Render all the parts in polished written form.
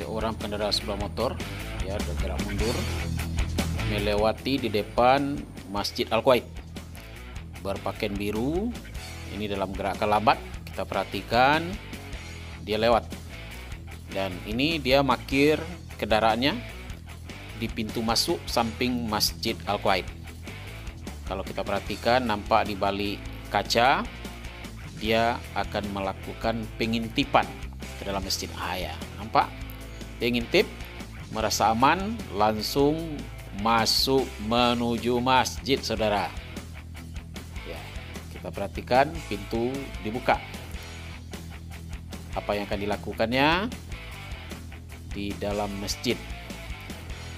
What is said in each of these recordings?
seorang pengendara sepeda motor ya bergerak mundur melewati di depan Masjid Al-Quaid, berpakaian biru. Ini dalam gerakan lambat, kita perhatikan dia lewat, dan ini dia parkir kendaraannya di pintu masuk samping Masjid Al-Quaid. Kalau kita perhatikan, nampak di balik kaca dia akan melakukan pengintipan ke dalam masjid. Ya, nampak dia ngintip, merasa aman, langsung masuk menuju masjid, saudara. Ya, kita perhatikan pintu dibuka. Apa yang akan dilakukannya di dalam masjid?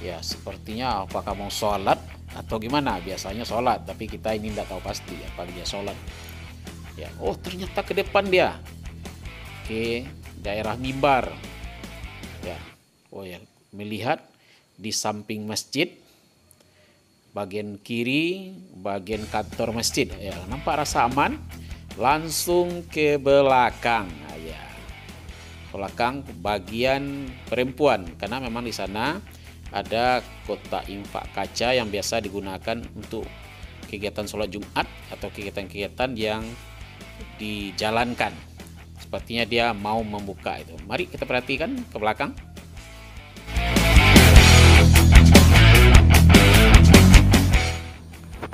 Ya, sepertinya apakah mau sholat atau gimana? Biasanya sholat, tapi kita ini tidak tahu pasti apa dia sholat. Ya, oh ternyata ke depan dia, ke daerah mimbar. Ya, oh ya, melihat di samping masjid, bagian kiri, bagian kantor masjid. Ya, nampak rasa aman, langsung ke belakang. Ya, belakang bagian perempuan, karena memang di sana ada kotak infak kaca yang biasa digunakan untuk kegiatan sholat Jumat atau kegiatan-kegiatan yang dijalankan. Sepertinya dia mau membuka itu. Mari kita perhatikan ke belakang.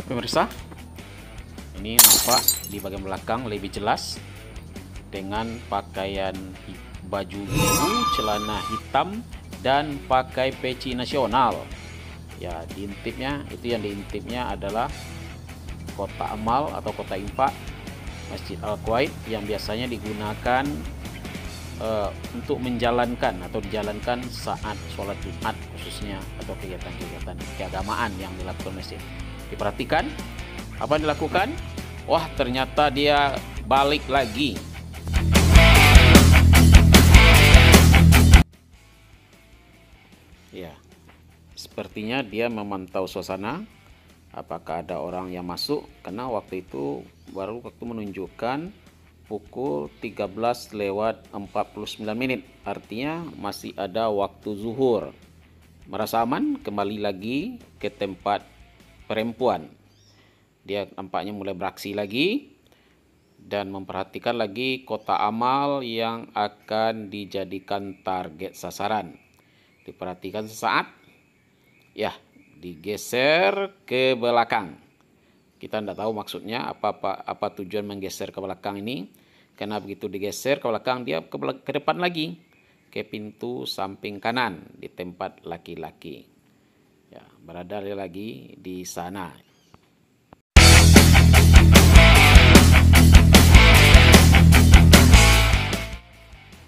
Pemirsa, ini nampak di bagian belakang lebih jelas dengan pakaian baju biru, celana hitam, dan pakai peci nasional. Ya, diintipnya itu, yang diintipnya adalah kotak amal atau kotak infak Masjid Al-Quaid yang biasanya digunakan untuk menjalankan atau dijalankan saat sholat Jumat khususnya, atau kegiatan-kegiatan keagamaan yang dilakukan masjid. Diperhatikan apa yang dilakukan. Wah, ternyata dia balik lagi. Ya, sepertinya dia memantau suasana, apakah ada orang yang masuk, karena waktu itu baru waktu menunjukkan pukul 13:49, artinya masih ada waktu zuhur. Merasa aman, kembali lagi ke tempat perempuan. Dia nampaknya mulai beraksi lagi dan memperhatikan lagi kotak amal yang akan dijadikan target sasaran. Diperhatikan sesaat, ya, digeser ke belakang. Kita tidak tahu maksudnya apa tujuan menggeser ke belakang ini, karena begitu digeser ke belakang dia ke depan lagi, ke pintu samping kanan di tempat laki-laki. Ya, berada dia lagi di sana.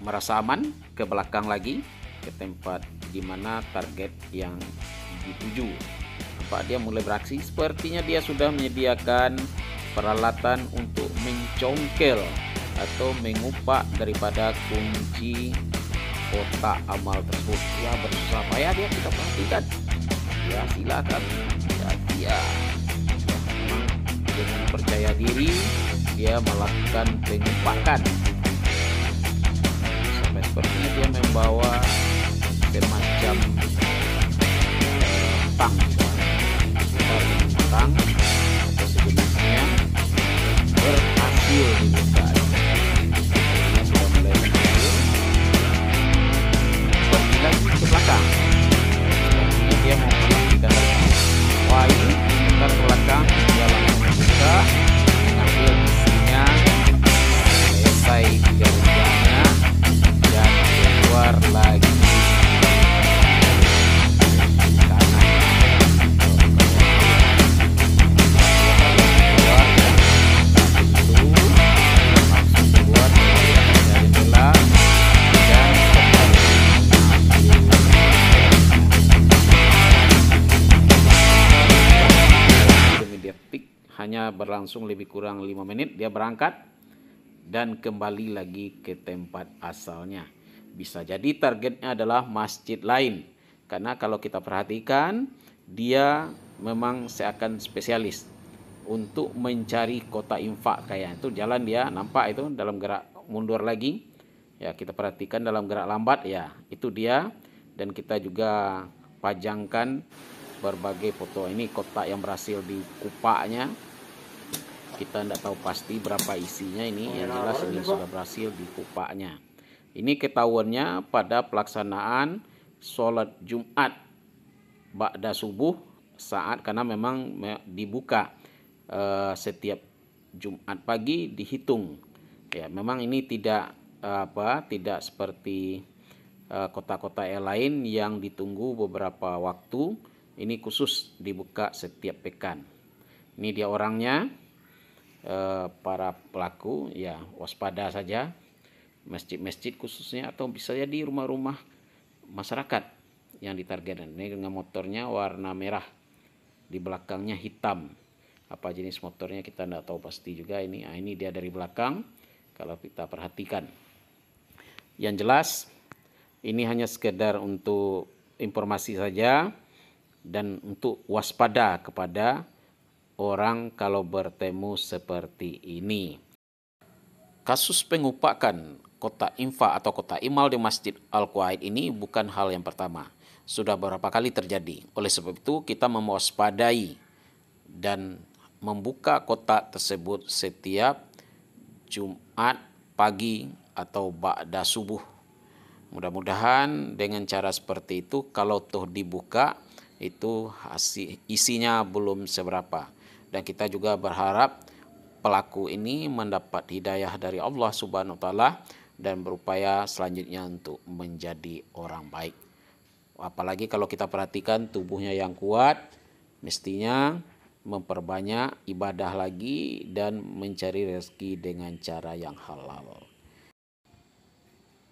Merasa aman, ke belakang lagi, ke tempat di mana target yang dituju. Nampak dia mulai beraksi, sepertinya dia sudah menyediakan peralatan untuk mencongkel atau mengupak daripada kunci kotak amal tersebut. Ya, berusaha payah dia, kita perhatikan. Ya, silakan. Ya, memang dengan percaya diri dia melakukan pengupakan. Sampai sepertinya dia membawa semacam tang atau sejenisnya, berhasil dibuka. Dia sudah mulai berhasil. Pergi lagi ke belakang. Sepertinya dia mau melakukan wah, ini bentar ke belakang, dia langsung membuka, mengambil isinya, selesai kerjanya, dan keluar lagi. Hanya berlangsung lebih kurang 5 menit, dia berangkat dan kembali lagi ke tempat asalnya. Bisa jadi targetnya adalah masjid lain, karena kalau kita perhatikan dia memang seakan spesialis untuk mencari kotak infak. Kayak itu jalan dia, nampak itu dalam gerak mundur lagi. Ya, kita perhatikan dalam gerak lambat, ya itu dia. Dan kita juga pajangkan berbagai foto. Ini kotak yang berhasil dikupaknya. Kita tidak tahu pasti berapa isinya ini, yang jelas ini sudah berhasil dikupaknya. Ini ketahuannya pada pelaksanaan sholat Jumat ba'da subuh saat, karena memang dibuka setiap Jumat pagi dihitung. Ya, memang ini tidak tidak seperti kota-kota yang lain yang ditunggu beberapa waktu. Ini khusus dibuka setiap pekan. Ini dia orangnya, para pelaku. Ya, waspada saja masjid-masjid khususnya, atau bisa jadi rumah-rumah masyarakat yang ditargetkan. Ini dengan motornya warna merah, di belakangnya hitam. Apa jenis motornya kita tidak tahu pasti juga ini. Nah, ini dia dari belakang kalau kita perhatikan. Yang jelas ini hanya sekedar untuk informasi saja dan untuk waspada kepada orang kalau bertemu seperti ini. Kasus pengupakan kotak infak atau kotak imal di Masjid Al-Quaid ini bukan hal yang pertama. Sudah beberapa kali terjadi. Oleh sebab itu kita mewaspadai dan membuka kotak tersebut setiap Jumat pagi atau ba'da subuh. Mudah-mudahan dengan cara seperti itu, kalau toh dibuka itu isinya belum seberapa. Dan kita juga berharap pelaku ini mendapat hidayah dari Allah Subhanahu wa taala dan berupaya selanjutnya untuk menjadi orang baik. Apalagi kalau kita perhatikan tubuhnya yang kuat, mestinya memperbanyak ibadah lagi dan mencari rezeki dengan cara yang halal.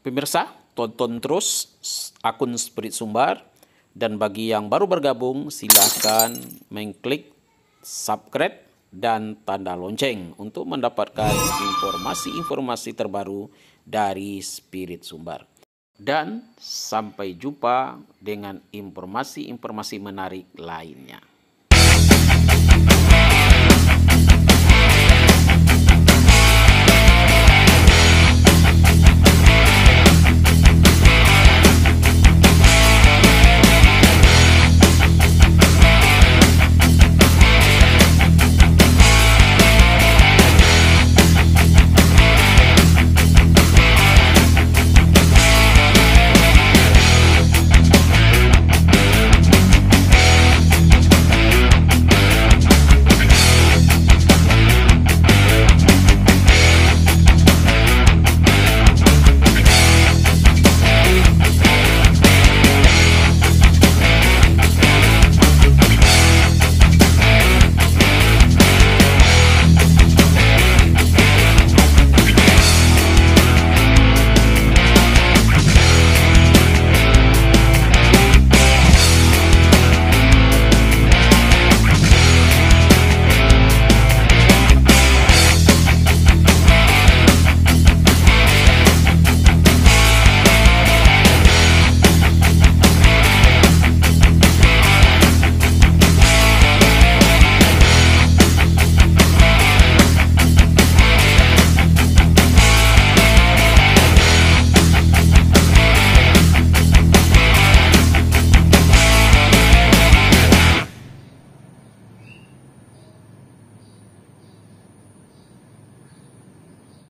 Pemirsa, tonton terus akun Spirit Sumbar, dan bagi yang baru bergabung silahkan mengklik subscribe dan tanda lonceng untuk mendapatkan informasi-informasi terbaru dari Spirit Sumbar. Dan sampai jumpa dengan informasi-informasi menarik lainnya.